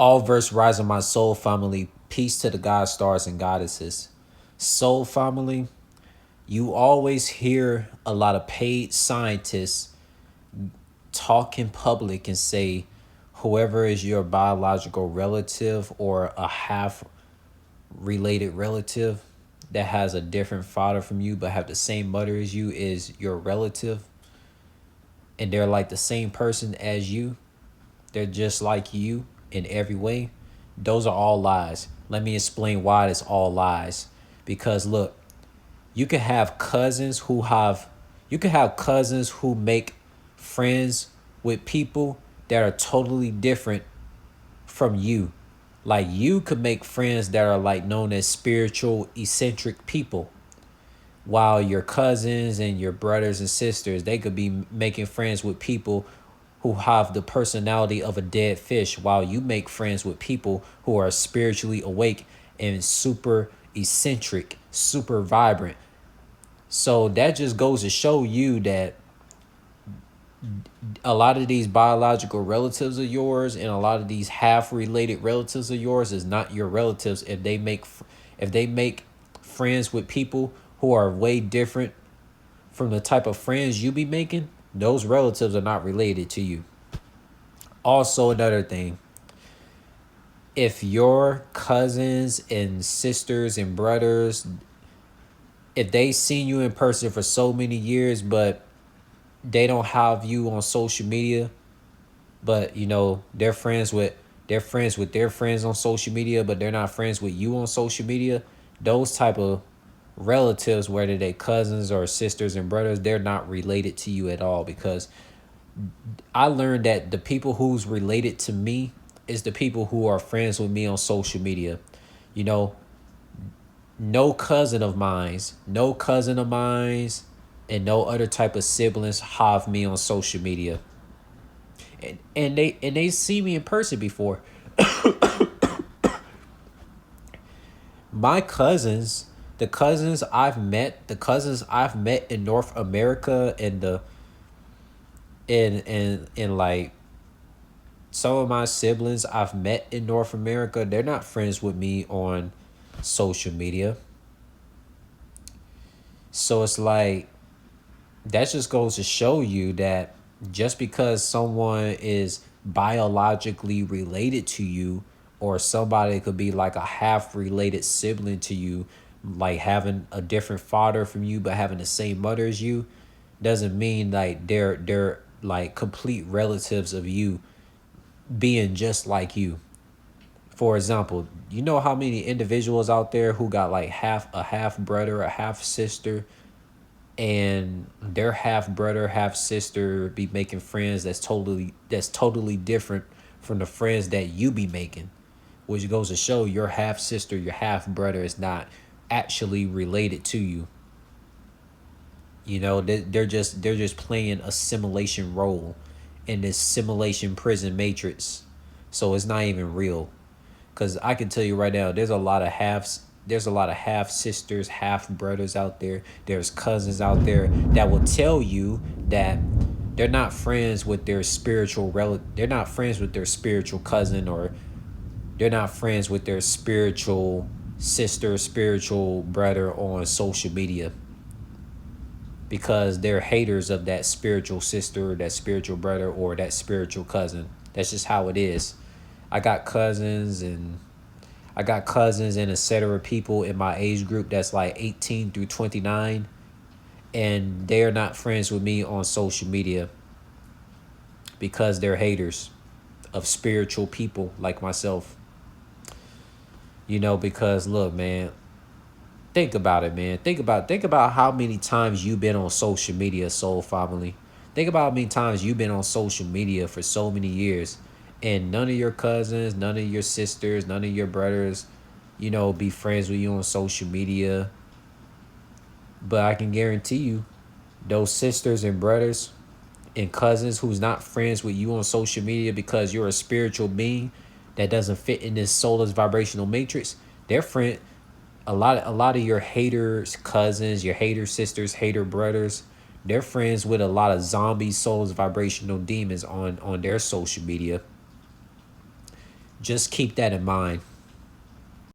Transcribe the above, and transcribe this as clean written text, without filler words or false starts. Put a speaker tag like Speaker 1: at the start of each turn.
Speaker 1: All verse rise of my soul family. Peace to the God stars and goddesses. Soul family, you always hear a lot of paid scientists talk in public and say whoever is your biological relative or a half related relative that has a different father from you but have the same mother as you is your relative, and they're like the same person as you. They're just like you in every way. Those are all lies. Let me explain why it's all lies. Because look, you can have cousins who have you can have cousins who make friends with people that are totally different from you. Like you could make friends that are like known as spiritual eccentric people, while your cousins and your brothers and sisters, they could be making friends with people who have the personality of a dead fish, while you make friends with people who are spiritually awake and super eccentric, super vibrant. So that just goes to show you that a lot of these biological relatives of yours and a lot of these half related relatives of yours is not your relatives if they make friends with people who are way different from the type of friends you be making. Those relatives are not related to you. Also, another thing, if your cousins and sisters and brothers, if they seen you in person for so many years but they don't have you on social media, but you know they're friends with their friends on social media, but they're not friends with you on social media. Those type of relatives, whether they cousins or sisters and brothers, they're not related to you at all. Because I learned that the people who's related to me is the people who are friends with me on social media. You know, no cousin of mine's, and no other type of siblings have me on social media. And they see me in person before. My cousins, the cousins I've met in North America and the in like some of my siblings I've met in North America, they're not friends with me on social media. So it's like that just goes to show you that just because someone is biologically related to you, or somebody could be like a half related sibling to you, like having a different father from you but having the same mother as you, doesn't mean like they're like complete relatives of you being just like you. For example, you know how many individuals out there who got like half brother, a half sister, and their half brother, half sister be making friends that's totally different from the friends that you be making, which goes to show your half sister, your half brother is not actually related to you. You know, they're just playing a simulation role in this simulation prison matrix. So it's not even real. Cause I can tell you right now, there's a lot of half sisters, half brothers out there. There's cousins out there that will tell you that they're not friends with their spiritual relative. They're not friends with their spiritual cousin, or they're not friends with their spiritual sister, spiritual brother on social media, because they're haters of that spiritual sister, that spiritual brother, or that spiritual cousin. That's just how it is. I got cousins and I got cousins and etc. people in my age group that's like 18 through 29, and they're not friends with me on social media because they're haters of spiritual people like myself. You know, because look, man, think about it, man. Think about how many times you've been on social media, soul family. Think about how many times you've been on social media for so many years, and none of your cousins, none of your sisters, none of your brothers, be friends with you on social media. But I can guarantee you, those sisters and brothers and cousins who's not friends with you on social media because you're a spiritual being that doesn't fit in this soulless vibrational matrix, they're friend a lot of your haters cousins, your hater sisters, hater brothers, they're friends with a lot of zombie souls vibrational demons on their social media. Just keep that in mind.